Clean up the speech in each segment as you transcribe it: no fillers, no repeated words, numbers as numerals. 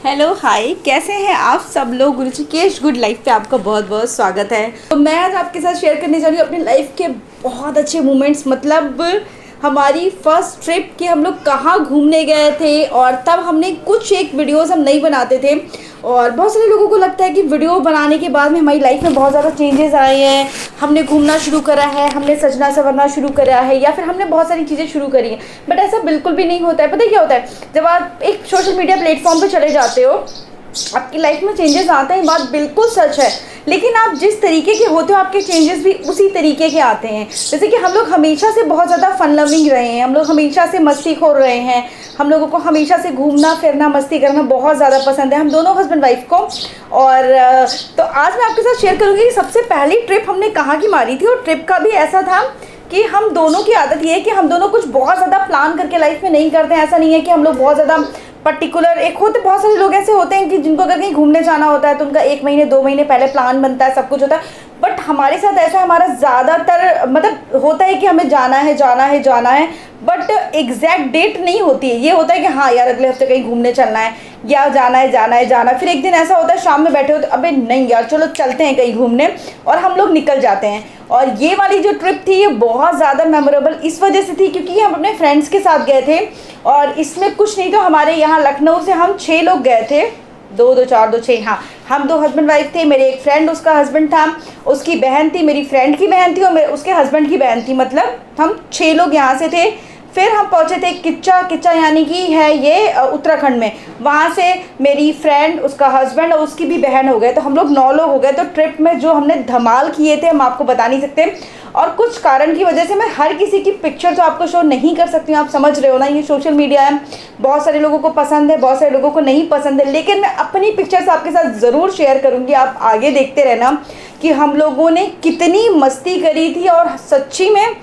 Hello hi, कैसे हैं आप सब लोग। रुचिकेश गुड लाइफ पे आपका बहुत बहुत स्वागत है। तो मैं आज आपके साथ शेयर करने जा रही हूँ अपनी लाइफ के बहुत अच्छे मोमेंट्स। मतलब हमारी फर्स्ट ट्रिप कि हम लोग कहाँ घूमने गए थे, और तब हमने कुछ एक वीडियोस हम नहीं बनाते थे। और बहुत सारे लोगों को लगता है कि वीडियो बनाने के बाद में हमारी लाइफ में बहुत ज़्यादा चेंजेस आए हैं, हमने घूमना शुरू करा है, हमने सजना संवरना शुरू करा है, या फिर हमने बहुत सारी चीज़ें शुरू करी हैं। बट ऐसा बिल्कुल भी नहीं होता है। पता है क्या होता है, जब आप एक सोशल मीडिया प्लेटफॉर्म पे चले जाते हो आपकी लाइफ में चेंजेस आते हैं, बात बिल्कुल सच है। लेकिन आप जिस तरीके के होते हो आपके चेंजेस भी उसी तरीके के आते हैं। जैसे कि हम लोग हमेशा से बहुत ज़्यादा फन लविंग रहे हैं, हम लोग हमेशा से मस्तीखोर रहे हैं, हम लोगों को हमेशा से घूमना फिरना मस्ती करना बहुत ज़्यादा पसंद है, हम दोनों हस्बैंड वाइफ को। और तो आज मैं आपके साथ शेयर करूँगी कि सबसे पहली ट्रिप हमने कहाँ की मारी थी। और ट्रिप का भी ऐसा था कि हम दोनों की आदत ये है कि हम दोनों कुछ बहुत ज़्यादा प्लान करके लाइफ में नहीं करते हैं। ऐसा नहीं है कि हम लोग बहुत ज़्यादा पर्टिकुलर एक होते, बहुत सारे लोग ऐसे होते हैं कि जिनको अगर कहीं घूमने जाना होता है तो उनका 1 महीने 2 महीने पहले प्लान बनता है, सब कुछ होता है। बट हमारे साथ ऐसा हमारा ज़्यादातर मतलब होता है कि हमें जाना है जाना है जाना है, बट एग्जैक्ट डेट नहीं होती है। ये होता है कि हाँ यार अगले हफ्ते कहीं घूमने चलना है, या जाना है जाना है जाना है। फिर एक दिन ऐसा होता है शाम में बैठे हो तो अबे नहीं यार चलो चलते हैं कहीं घूमने, और हम लोग निकल जाते हैं। और ये वाली जो ट्रिप थी ये बहुत ज़्यादा मेमोरेबल इस वजह से थी क्योंकि हम अपने फ्रेंड्स के साथ गए थे। और इसमें कुछ नहीं तो हमारे यहाँ लखनऊ से हम 6 लोग गए थे, 2 2 4 2 6, हाँ हम 2 हस्बैंड वाइफ थे, मेरे एक फ्रेंड उसका हस्बैंड था, उसकी बहन थी, मेरी फ्रेंड की बहन थी, और मेरे उसके हस्बैंड की बहन थी। मतलब हम 6 लोग यहाँ से थे। फिर हम पहुँचे थे किच्चा, किच्चा यानी कि है ये उत्तराखंड में। वहाँ से मेरी फ्रेंड उसका हस्बैंड और उसकी भी बहन हो गए, तो हम लोग 9 लोग हो गए। तो ट्रिप में जो हमने धमाल किए थे हम आपको बता नहीं सकते। और कुछ कारण की वजह से मैं हर किसी की पिक्चर तो आपको शो नहीं कर सकती हूँ, आप समझ रहे हो ना। ये सोशल मीडिया है, बहुत सारे लोगों को पसंद है, बहुत सारे लोगों को नहीं पसंद है, लेकिन मैं अपनी पिक्चर्स आपके साथ ज़रूर शेयर करूँगी। आप आगे देखते रहना कि हम लोगों ने कितनी मस्ती करी थी। और सच्ची में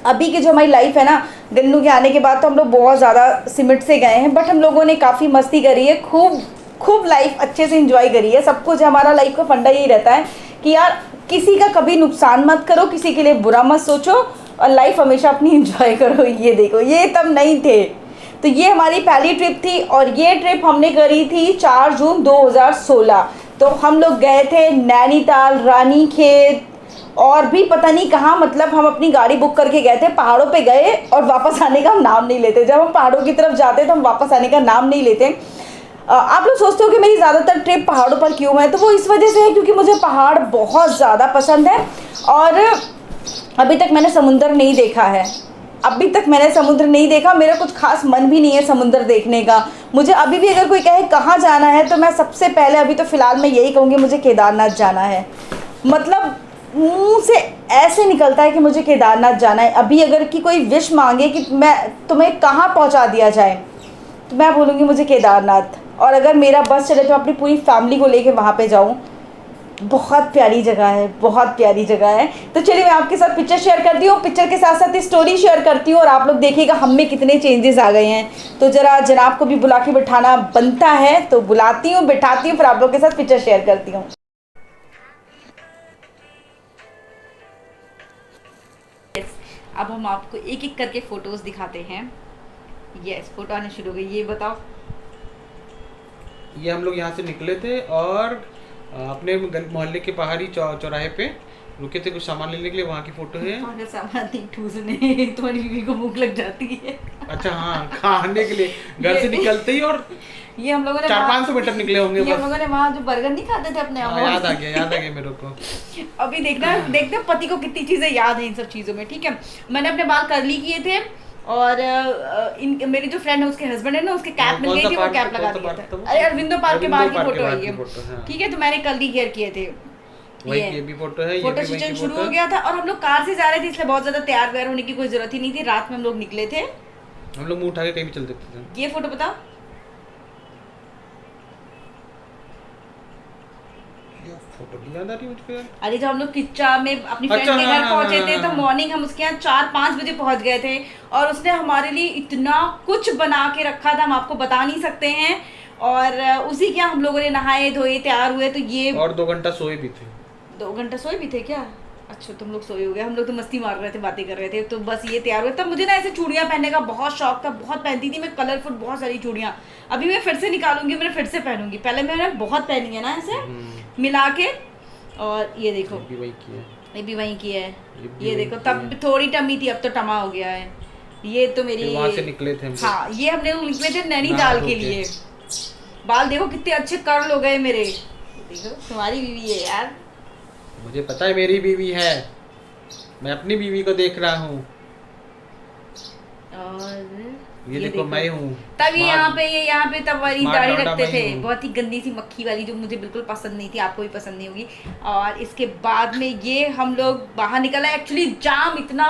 अभी की जो हमारी लाइफ है ना, गन्नू के आने के बाद तो हम लोग बहुत ज़्यादा सिमट से गए हैं, बट हम लोगों ने काफ़ी मस्ती करी है, खूब खूब लाइफ अच्छे से एंजॉय करी है। सब कुछ हमारा लाइफ का फंडा यही रहता है कि यार किसी का कभी नुकसान मत करो, किसी के लिए बुरा मत सोचो, और लाइफ हमेशा अपनी एंजॉय करो। ये देखो ये तब नहीं थे। तो ये हमारी पहली ट्रिप थी, और ये ट्रिप हमने करी थी 4 जून 2016। तो हम लोग गए थे नैनीताल, रानीखेत, और भी पता नहीं कहाँ। मतलब हम अपनी गाड़ी बुक करके गए थे, पहाड़ों पे गए और वापस आने का हम नाम नहीं लेते। जब हम पहाड़ों की तरफ जाते तो हम वापस आने का नाम नहीं लेते। आप लोग सोचते हो कि मेरी ज़्यादातर ट्रिप पहाड़ों पर क्यों है, तो वो इस वजह से है क्योंकि मुझे पहाड़ बहुत ज़्यादा पसंद है। और अभी तक मैंने समुंदर नहीं देखा है, अभी तक मैंने समुद्र नहीं देखा। मेरा कुछ खास मन भी नहीं है समुद्र देखने का। मुझे अभी भी अगर कोई कहे कहाँ जाना है तो मैं सबसे पहले अभी तो फ़िलहाल मैं यही कहूँगी मुझे केदारनाथ जाना है। मतलब मुंह से ऐसे निकलता है कि मुझे केदारनाथ जाना है। अभी अगर की कोई विश मांगे कि मैं तुम्हें कहाँ पहुँचा दिया जाए तो मैं बोलूँगी मुझे केदारनाथ। और अगर मेरा बस चले तो अपनी पूरी फैमिली को लेके वहाँ पे जाऊँ। बहुत प्यारी जगह है, बहुत प्यारी जगह है। तो चलिए मैं आपके साथ पिक्चर शेयर करती हूँ, पिक्चर के साथ साथ स्टोरी शेयर करती हूँ, और आप लोग देखिएगा हम में कितने चेंजेस आ गए हैं। तो ज़रा जनाब को भी बुला के बिठाना बनता है, तो बुलाती हूँ, बिठाती हूँ, फिर आप लोग के साथ पिक्चर शेयर करती हूँ। अब हम आपको एक एक करके फोटोज दिखाते हैं। यस, फोटो आने शुरू हो गई। ये बताओ, ये हम लोग यहाँ से निकले थे और अपने मोहल्ले के बाहरी चौराहे पे रुके थे कुछ सामान लेने के लिए। वहाँ की फोटो है। अगर सामान नहीं ठूसने तुम्हारी बीवी को भूख लग जाती है। अच्छा हाँ, खाने के लिए घर से निकलते ही, और ये हम लोगों ने 400-500 मीटर निकले होंगे। ये हम लोगों ने वहाँ जो बर्गर नहीं खाते थे अपने याद आ गया मेरे को। अभी देखना पति को कितनी चीजें याद है इन सब चीजों में। ठीक है, मैंने अपने बाल कर्ली किए थे, और मेरी जो फ्रेंड है उसके हस्बैंड है ना, उसके कैप मिल गई थी, वो कैप लगा दिया था। अरे अरविंदो पार्क के बाहर की फोटो है ये। ठीक है, तो मैंने कर्ली हेयर किए थे। ये भी फोटो है। फोटो सेशन शुरू हो गया था, और हम लोग कार से जा रहे थे इसलिए बहुत ज्यादा तैयार व्यार होने की कोई जरूरत ही नहीं थी। रात में हम लोग निकले थे, हम लोग मुंह उठा के कहीं भी चल देते थे। ये फोटो बताओ, फोटो की याद आ रही मुझको यार। अरे जब हम लोग किच्चा में अपनी फ्रेंड के घर पहुंचे थे तो मॉर्निंग हम उसके यहाँ 4-5 बजे पहुंच गए थे, और उसने हमारे लिए इतना कुछ बना के रखा था हम आपको बता नहीं सकते हैं। और उसी के यहाँ हम लोगों ने नहाए धोए तैयार हुए। तो ये और 2 घंटा सोए भी थे। 2 घंटा सोए भी थे क्या? अच्छा तुम लोग सोए हो गए, हम लोग तो मस्ती मार रहे थे, बातें कर रहे थे, तो बस ये तैयार हुए। तब मुझे ना ऐसे चूड़ियां पहनने का बहुत शौक था, बहुत पहनती थी मैं कलरफुल बहुत सारी चूड़ियां। अभी मैं फिर से निकालूंगी, मैं फिर से पहनूंगी, पहले मैंने बहुत पहनी है ना ऐसे मिला के। और ये देखो ये भी वही की है, ये भी वहीं की है, भी ये वहीं देखो की तब है। थोड़ी टमी थी, अब तो टमा हो गया है। ये तो मेरी फिर वहाँ से निकले थे हम लोग। हाँ ये हमने लोग निकले थे नहा नैनीताल धो के के। लिए। बाल देखो कितने अच्छे कर्ल हो गए मेरे, देखो तुम्हारी बीवी है यार। मुझे पता है मेरी बीवी है, मैं अपनी बीवी को देख रहा हूँ। और ये देखो मैं हूँ। तब ये यहाँ पे तब वाली स्मार्ट दाढ़ी लौंडा रखते मैं थे, हूँ। बहुत ही गंदी सी मक्खी वाली, जो मुझे बिल्कुल पसंद नहीं थी, आपको भी पसंद नहीं होगी। और इसके बाद में ये हम लोग बाहर निकला, एक्चुअली जाम इतना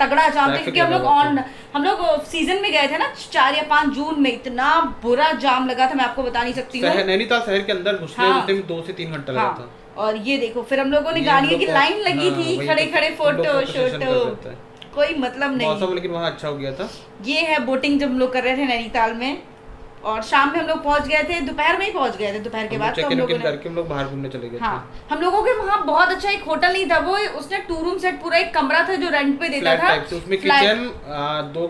तगड़ा जाम था, ट्रैफिक क्योंकि हम लोग सीजन में गए थे ना 4 या 5 जून में, इतना बुरा जाम लगा था मैं आपको बता नहीं सकती हूँ। नैनीताल शहर के अंदर घुसने में 2 से 3 घंटा लगा हाँ। था। और ये देखो फिर हम लोगों ने ये गाड़ियों हम की लोग लाइन लगी हाँ, थी, वही खड़े तो खड़े हम लोग फोटो सेशन कर शोटो, रहे थे। कोई मतलब नहीं। मौसम लेकिन वहाँ अच्छा हो गया था। ये है बोटिंग जब हम लोग कर रहे थे नैनीताल में, और शाम में हम लोग पहुंच गए थे, दोपहर में ही पहुंच गए थे, दोपहर के बाद तो हम लोगों ने करके हम लोग बाहर घूमने चले गए थे। हाँ हम लोगों के वहाँ बहुत अच्छा एक होटल नहीं था, वो उसने 2 रूम सेट पूरा एक कमरा था जो रेंट पे देता फ्लैट था, टाइप से, उसमें किचन,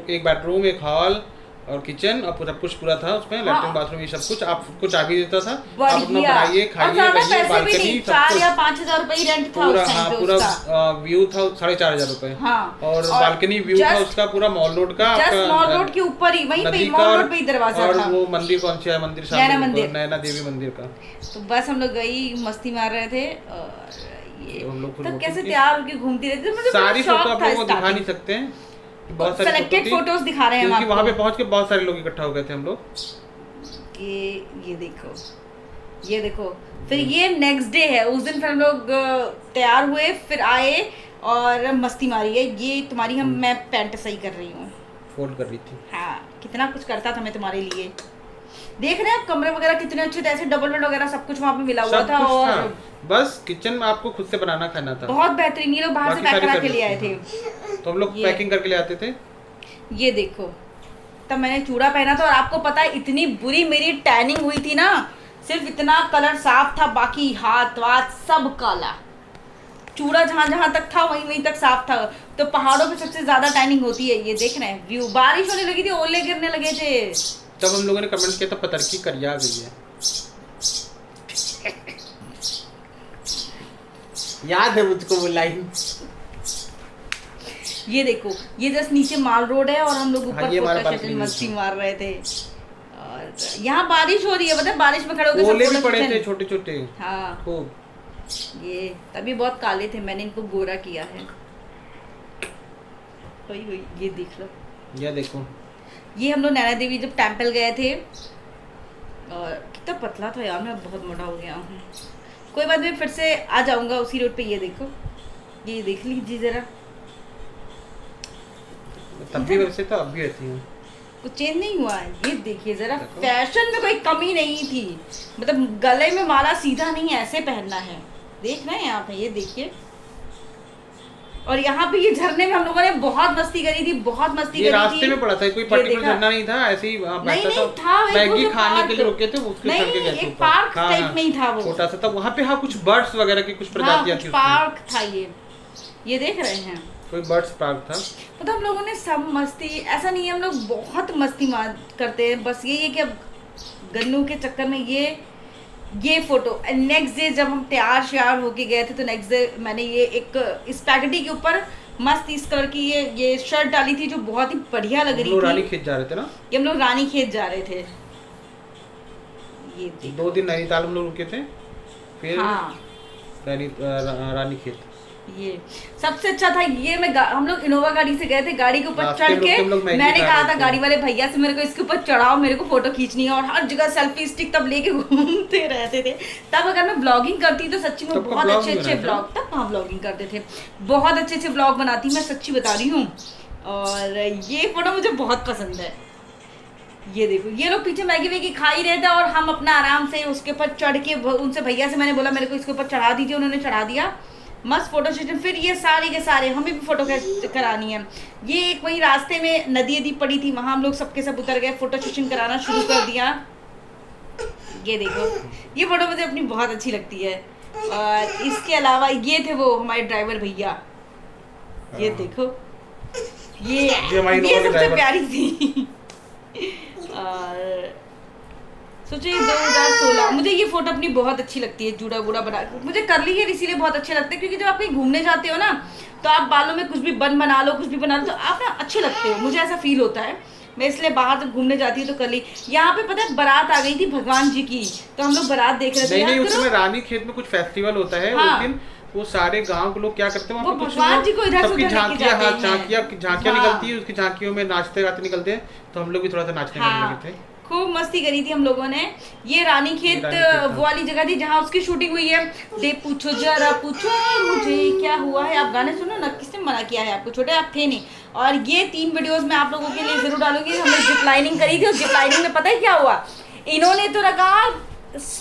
एक बेडरूम, एक हॉल और किचन और सब कुछ पूरा था उसमें, लैट्रिन बाथरूम ये सब कुछ आपको चाबी देता था, आप अपना बनाइए खाइए रहिए, बालकनी सब 4 कुछ या 5,000 रुपए ही रेंट था पूरा। उस टाइम हाँ पे पूरा उसका। व्यू था 4,500 रुपए। हाँ और बालकनी व्यू था उसका पूरा मॉल रोड का, जस्ट मॉल रोड के ऊपर ही, वहीं पे मॉल रोड पे ही दरवाजा और था। वो मंदिर कौन सा है, मंदिर नैना सामने मंदिर, नैना देवी मंदिर का। तो बस हम लोग गई मस्ती मार रहे थे, और ये हम लोग तो कैसे तैयार होके घूमती रहती थी, मुझे सारी शौक फोटो आप था लोगों को दिखा starting। नहीं सकते हैं, बहुत सारी सेलेक्टेड थी, फोटोज दिखा रहे हैं हम क्योंकि वहाँ पे आपको। पहुँच के बहुत सारे लोग इकट्ठा हो गए थे हम लोग। ये देखो, ये देखो, फिर ये नेक्स्ट डे है, उस दिन फिर हम लोग तैयार हुए, फिर आए और मस्ती मारी है। ये तुम्हारी मैं पैंट सही कर रही हूँ, फोल्ड कर रही थी। हाँ कितना कुछ करता था मैं तुम्हारे लिए। देख रहे हैं आप कमरे वगैरह कितने अच्छे थे, ऐसे डबल बेड वगैरह सब कुछ वहाँ पे मिला हुआ था, और बस किचन में आपको खुद से बनाना खाना था, बहुत बेहतरीन। ये लोग बाहर से पैक करा के ले आए थे, तो हम लोग पैकिंग करके ले आते थे। ये देखो तब मैंने चूड़ा पहना था, और आपको पता है इतनी बुरी मेरी टैनिंग हुई थी ना, सिर्फ इतना कलर साफ था, बाकी हाथ वाथ सब काला, चूड़ा जहाँ जहाँ तक था वहीं वहीं तक साफ था। तो पहाड़ों पे सबसे ज्यादा टैनिंग होती है। ये देख रहे हैं व्यू, बारिश होने लगी थी, ओले गिरने लगे थे, तब हम लोगों ने कमेंट किया था पतरकी करिया गई है, याद है मुझको वो लाइन। ये देखो ये जस्ट नीचे माल रोड है, और हम लोग ऊपर हाँ, मस्ती मार रहे थे, और यहाँ बारिश हो रही है, मतलब बारिश में खड़े होकर ओले भी पड़े थे छोटे छोटे। हाँ खूब। ये तभी बहुत काले थे, मैंने इनको गोरा किया है। हुई ये देख लो, ये देखो, ये हम लोग नैना देवी जब टेम्पल गए थे, और कितना पतला था यार, मैं बहुत मोटा हो गया हूँ। कोई बात नहीं, फिर से आ जाऊंगा उसी रोड पे। ये देखो, ये देख लीजिए जरा, तब भी वैसे तो अब भी रहती हूँ, कुछ चेंज नहीं हुआ है। ये देखिए जरा, फैशन में कोई कमी नहीं थी, मतलब गले में माला सीधा नहीं ऐसे पहनना है, देख रहे हैं आप, ये देखिए। और यहाँ पे ये झरने में हम लोगों ने बहुत मस्ती करी थी, बहुत मस्ती करी थी। रास्ते में पड़ा था, कोई पर्टिकुलर झरना नहीं था, ऐसे ही नहीं था, मैगी खाने के लिए रुके थे, उसके चढ़ के गए थे, एक पार्क टाइप में ही था वो, छोटा सा था। वहाँ पे हाँ कुछ बर्ड्स वगैरह की कुछ प्रजातियां थी, पार्क था ये देख रहे हैं, कोई बर्ड्स पार्क था। मतलब हम लोगों ने सब मस्ती, ऐसा नहीं है हम लोग बहुत मस्ती मार करते हैं, बस ये है कि अब गन्नू के चक्कर में ये फोटो। नेक्स्ट डे जब हम तैयार श्यार होके गए थे, तो नेक्स्ट डे मैंने ये एक स्पैगेटी के ऊपर मस्त इस कलर की ये शर्ट डाली थी, जो बहुत ही बढ़िया लग रही थी। रानी खेत जा रहे थे ना, ये हम लोग रानी खेत जा रहे थे। ये 2 दिन नैनीताल हम लोग रुके थे, फिर हाँ रानी खेत। ये सबसे अच्छा था। ये हम लोग इनोवा गाड़ी से गए थे, गाड़ी के ऊपर चढ़ के मैंने कहा था गाड़ी वाले भैया से, मेरे को इसके ऊपर चढ़ाओ, मेरे को फोटो खींचनी है, और हर जगह सेल्फी स्टिक तब लेके घूमते रहते थे। तब अगर मैं ब्लॉगिंग करती तो सच्ची में बहुत अच्छे ब्लॉग, तब हाँ ब्लॉगिंग करते थे, बहुत अच्छे ब्लॉग बनाती, मैं सच्ची बता रही हूँ। और ये फोटो मुझे बहुत पसंद है। ये देखो, ये लोग पीछे मैगी वैगी खा ही रहे थे, और हम अपना आराम से उसके ऊपर चढ़ के, उनसे भैया से मैंने बोला मेरे को इसके ऊपर चढ़ा दीजिए, उन्होंने चढ़ा दिया, मस्त फोटो सेशन। फिर ये सारे के सारे हमें भी फोटो करानी है। ये एक वही रास्ते में नदी पड़ी थी, वहाँ हम लोग सबके सब उतर गए, फोटो सेशन कराना शुरू कर दिया। ये देखो, ये फोटो मुझे अपनी बहुत अच्छी लगती है। और इसके अलावा ये थे वो हमारे ड्राइवर भैया, ये देखो ये सबसे प्यारी थी। और सोचिए 2016, मुझे ये फोटो अपनी बहुत अच्छी लगती है, जूड़ा बूढ़ा बना, मुझे कर्ली हेयर इसीलिए बहुत अच्छे लगते हैं क्योंकि जब आप कहीं घूमने जाते हो ना तो आप बालों में कुछ भी बन बना लो, कुछ भी बना लो, तो आप ना अच्छे लगते हो, मुझे ऐसा फील होता है। मैं इसलिए बाहर जब घूमने जाती हूँ तो कर्ली। यहाँ पे पता है बारात आ गई थी भगवान जी की, तो हम लोग बारात देख रहे थे। नहीं, उसमें रानी खेत में कुछ फेस्टिवल होता है उस दिन, वो सारे गांव के लोग क्या करते हैं, वो भगवान जी को इधर से उधर लेके जाते हैं। झांकियां निकलती है, उसकी झांकियों में नाचते गाते निकलते हैं, तो हम लोग भी थोड़ा सा नाचने लगे थे। खूब मस्ती करी थी हम लोगों ने। ये रानी खेत वो वाली जगह थी जहाँ उसकी शूटिंग हुई है। दे पूछो जरा पूछो मुझे क्या हुआ है, आप गाने सुनो ना, किसने मना किया है आपको, छोटे आप थे नहीं। और ये 3 वीडियोस मैं आप लोगों के लिए जरूर डालूंगी। हमने जिप लाइनिंग करी थी, और जिप लाइनिंग में पता है क्या हुआ, इन्होंने तो रखा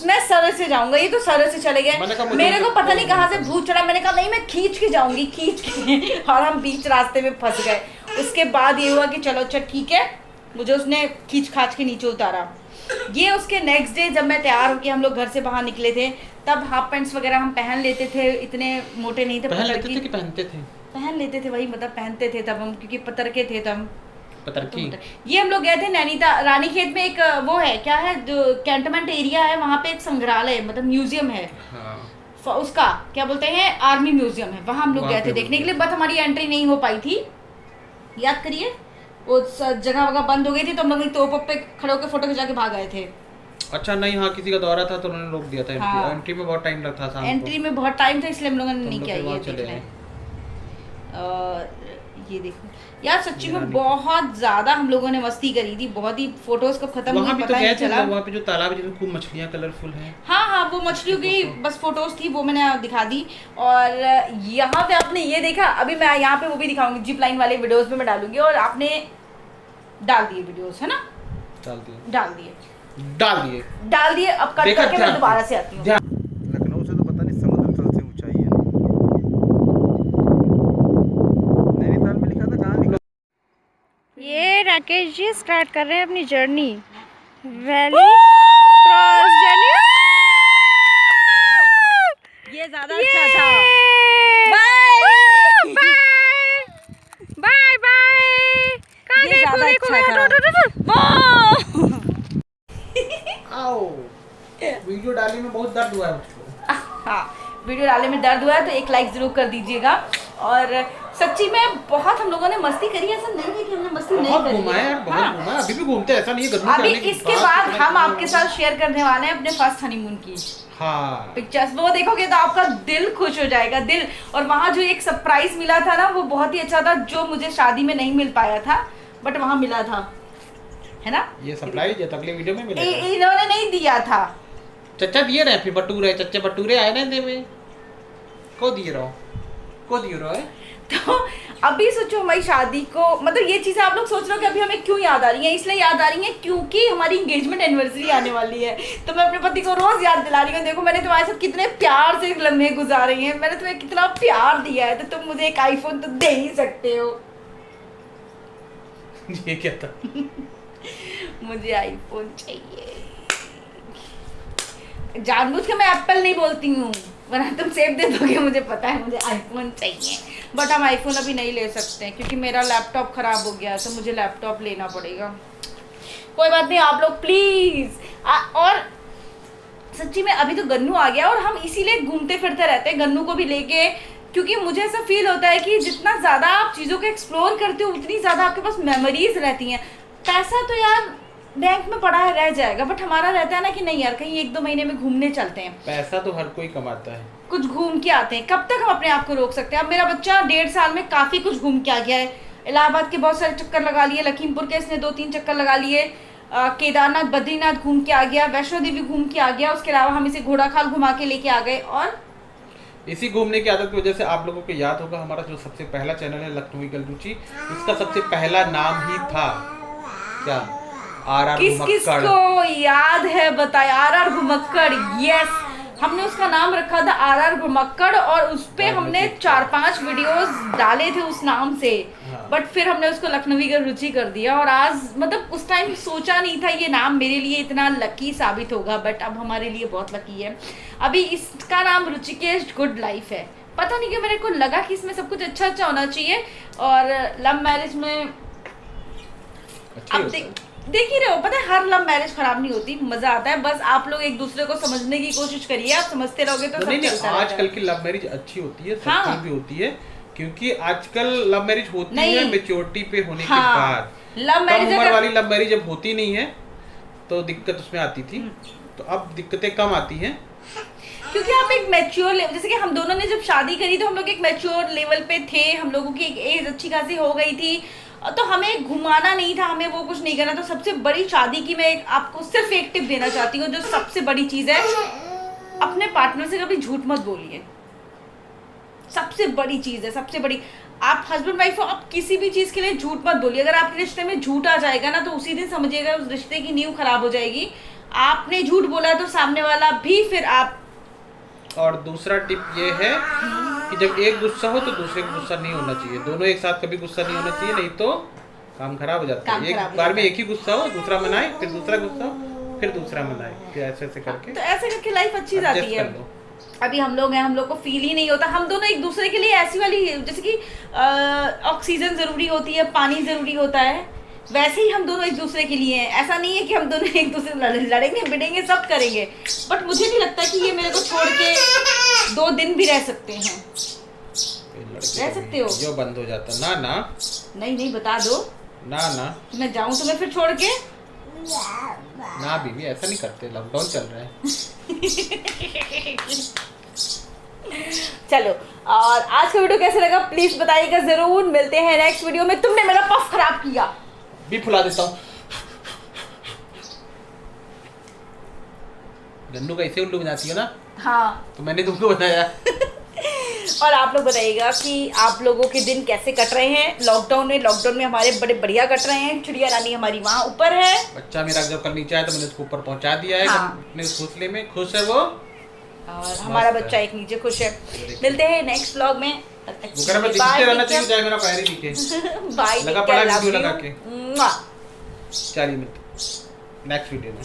मैं सर से जाऊंगा, ये तो सर से चले गए, मेरे को पता नहीं कहाँ से भूत चढ़ा, मैंने कहा नहीं मैं खींच के जाऊंगी, खींच के, और हम बीच रास्ते में फंस गए। उसके बाद ये हुआ कि चलो अच्छा ठीक है, मुझे उसने खींच खाच के नीचे उतारा। ये उसके नेक्स्ट डे जब मैं तैयार होकर हम लोग घर से बाहर निकले थे, तब हाफ पैंट्स वगैरह हम पहन लेते थे, इतने मोटे नहीं थे। पहन लेते थे कि पहनते थे? पहन लेते थे, वही मतलब पहनते थे तब हम, क्योंकि पतर के थे तब। पतरकी। ये हम लोग गए थे नैनीताल, रानीखेत में एक वो है क्या है जो कैंटोनमेंट एरिया है, वहाँ पे एक संग्रहालय मतलब म्यूजियम है। हाँ। उसका क्या बोलते हैं, आर्मी म्यूजियम है, वहाँ हम लोग गए थे देखने के लिए, बट हमारी एंट्री नहीं हो पाई थी। याद करिए वो जगह वगह बंद हो गई थी, तो हम लोग तोप पे खड़े होकर फोटो खिंचा के भाग गए थे। अच्छा नहीं, हाँ किसी का दौरा था तो उन्होंने रोक दिया था। हाँ। एंट्री में बहुत टाइम लगता था, एंट्री में बहुत टाइम था, इसलिए हम लोगों ने नहीं किया ये देखने। ये देखो यार, सच्ची में बहुत ज्यादा हम लोगों ने मस्ती करी थी, बहुत ही फोटोज को खत्म नहीं पता नहीं चला। वहाँ पे जो तालाब है जिसमें खूब मछलियाँ कलरफुल हैं। हाँ, वो मछलियों की बस फोटोज थी, वो मैंने दिखा दी। और यहाँ पे आपने ये देखा, अभी मैं यहाँ पे वो भी दिखाऊंगी, जिप लाइन वाले वीडियोस में मैं डालूंगी, और आपने डाल दिए वीडियोस, है ना? डाल दिए। अब कट करके मैं दोबारा से आती हूँ। लखनऊ से तो पता नहीं समुद्र तल से ऊंचाई है। नैनीताल में लिखा था, कहाँ लिखा? ये राकेश जी स्टार्ट कर रहे हैं अपनी जर्नी, वैली क्रॉस जर्नी। ये ज्यादा अच्छा था। Bye bye. ये ज्यादा अच्छा था। वीडियो डालने में बहुत दर्द हुआ है मुझको। हाँ, वीडियो डालने में दर्द हुआ है तो एक लाइक जरूर कर दीजिएगा। और सच्ची में बहुत हम लोगों ने मस्ती करी, ऐसा नहीं है कि हमने मस्ती नहीं करी। बहुत घुमा, अभी भी घूमते हैं, ऐसा नहीं है। अभी इसके बाद हम आपके साथ शेयर करने वाले हैं अपने फर्स्ट हनीमून की पिक्चर्स। वो देखोगे तो आपका दिल खुश हो जाएगा, दिल। और वहाँ जो एक सरप्राइज मिला था ना, वो बहुत ही अच्छा था, जो मुझे शादी में नहीं मिल पाया था, बट वहाँ मिला था, है ना? ये सरप्राइज है तो अगले वीडियो में मिलेगा। इन्होंने नहीं दिया था, चच्चा दिए रहे, फिर बटूरे चच्चे बटूरे आए ना दे में को दिए रहो है। तो अभी सोचो हमारी शादी को, मतलब ये चीज़ें आप लोग सोच रहे हो कि अभी हमें क्यों याद आ रही है, इसलिए याद आ रही है क्योंकि हमारी एंगेजमेंट एनिवर्सरी आने वाली है। तो मैं अपने पति को रोज याद दिला रही हूँ, देखो मैंने तुम्हारे साथ कितने प्यार से लम्हे गुजारे हैं, मैंने तुम्हें कितना प्यार दिया है, तो तुम मुझे एक आईफोन तो दे ही सकते हो। ये क्या था? मुझे आईफोन चाहिए, जानबूझ के मैं एप्पल नहीं बोलती हूँ, वरना तुम सेब दे दोगे, मुझे पता है मुझे आईफोन चाहिए। बट हम आईफोन अभी नहीं ले सकते हैं क्योंकि मेरा लैपटॉप ख़राब हो गया है, तो मुझे लैपटॉप लेना पड़ेगा। कोई बात नहीं, आप लोग प्लीज़। और सच्ची में अभी तो गन्नू आ गया, और हम इसीलिए घूमते फिरते रहते हैं गन्नू को भी लेके, क्योंकि मुझे ऐसा फील होता है कि जितना ज़्यादा आप चीज़ों को एक्सप्लोर करते हो, उतनी ज़्यादा आपके पास मेमोरीज रहती हैं। पैसा तो यार बैंक में पड़ा है, रह जाएगा, बट हमारा रहता है ना कि नहीं यार कहीं 1-2 महीने में घूमने चलते हैं। पैसा तो हर कोई कमाता है, कुछ घूम के आते हैं। कब तक हम अपने आप को रोक सकते हैं? अब मेरा बच्चा 1.5 साल में काफ़ी कुछ घूम के आ गया है। इलाहाबाद के बहुत सारे चक्कर लगा लिए, लखीमपुर के इसने 2-3 चक्कर लगा लिए, केदारनाथ बद्रीनाथ घूम के आ गया, वैष्णो देवी घूम के आ गया, उसके अलावा हम इसे घोड़ाखाल घुमा के लेके आ गए। और इसी घूमने की आदत की वजह से आप लोगों को याद होगा हमारा जो सबसे पहला चैनल है लखनऊ गलरूची, उसका सबसे पहला नाम ही था क्या? आर किसको याद है बताए? आर घुमक्कड़। यस, हमने उसका नाम रखा था आर घुमक्कड़, और उस पे हमने 4-5 वीडियोस डाले थे उस नाम से। बट फिर हमने उसको लखनवी का रुचि कर दिया और आज मतलब उस टाइम सोचा नहीं था ये नाम मेरे लिए इतना लकी साबित होगा, बट अब हमारे लिए बहुत लकी है। अभी इसका नाम रुचिकेश गुड लाइफ है। पता नहीं क्यों मेरे को लगा कि इसमें सब कुछ अच्छा अच्छा होना चाहिए और लव मैरिज में अब देख ही रहे हो, पता है हर लव मैरिज खराब नहीं होती, मजा आता है। बस आप लोग एक दूसरे को समझने की कोशिश करिए, आप समझते रहोगे तो सब चलता रहेगा। आजकल की लव मैरिज अच्छी होती है, सक्सेसफुल भी होती है, क्योंकि आजकल लव मैरिज होती है मैच्योरिटी पे होने के बाद। लव मैरिज उम्र वाली लव मैरिज जब होती नहीं है तो दिक्कत उसमें आती थी, तो अब दिक्कतें कम आती हैं क्योंकि आप एक मैच्योर लेवल, जैसे कि हम दोनों ने जब शादी करी तो हम लोग एक मैच्योर लेवल पे थे, हम लोगों की एक एज अच्छी खासी हो गई थी, तो हमें घुमाना नहीं था, हमें वो कुछ नहीं करना। तो सबसे बड़ी शादी की मैं आपको सिर्फ एक टिप देना चाहती हूँ, जो सबसे बड़ी चीज़ है, अपने पार्टनर से कभी झूठ मत बोलिए। सबसे बड़ी चीज़ है, सबसे बड़ी। आप हस्बैंड वाइफ हो, आप किसी भी चीज़ के लिए झूठ मत बोलिए। अगर आपके रिश्ते में झूठ आ जाएगा ना तो उसी दिन समझिएगा उस रिश्ते की नींव खराब हो जाएगी। आपने झूठ बोला तो सामने वाला भी फिर आप। और दूसरा टिप ये है कि जब एक गुस्सा हो तो दूसरे को गुस्सा नहीं होना चाहिए, दोनों एक साथ कभी गुस्सा नहीं होना चाहिए, नहीं तो काम खराब हो जाता है। एक बार में एक ही गुस्सा हो, दूसरा मनाए, फिर दूसरा गुस्सा हो, फिर दूसरा मनाए, फिर ऐसे ऐसे करके तो ऐसे करके लाइफ अच्छी जाती है। अभी हम लोग हैं, हम लोग को फील ही नहीं होता, हम दोनों एक दूसरे के लिए ऐसी वाली, जैसे कि ऑक्सीजन जरूरी होती है, पानी जरूरी होता है, वैसे ही हम दोनों एक दूसरे के लिए हैं। ऐसा नहीं है कि हम दोनों एक दूसरे लड़ेंगे बिड़ेंगे सब करेंगे, बट मुझे नहीं लगता कि ये मेरे को छोड़ के 2 दिन भी रह सकते हैं। रह सकते हो जो बंद हो जाता ना ना नहीं बता दो ना ना मैं जाऊं तुम्हें फिर छोड़ के ना बीवी, ऐसा नहीं करते, लॉकडाउन चल रहा है। चलो, और आज का वीडियो कैसा लगा प्लीज बताइएगा जरूर। मिलते हैं नेक्स्ट वीडियो में। तुमने मेरा पफ खराब किया, भी फुला देता हूँ। गन्नू का ऐसे उल्लू बनाती हो ना? हाँ तो मैंने तुमको बताया। और आप लोग बताइएगा कि आप लोगों के दिन कैसे कट रहे हैं लॉकडाउन में। लॉकडाउन में हमारे बड़े बढ़िया कट रहे हैं। चिड़िया रानी हमारी वहाँ ऊपर है, बच्चा मेरा जब कल नीचे आया तो मैंने उसको ऊपर पहुंचा दिया है। हाँ। अपने घोंसले में खुश है वो, और हमारा बच्चा एक नीचे खुश है। मिलते हैं नेक्स्ट व्लॉग में। रहना चाहिए, चाहे मेरा पैर ही दिखे। बाय, लगा पड़ा वीडियो लगा के। चलिए मिलते नेक्स्ट वीडियो में।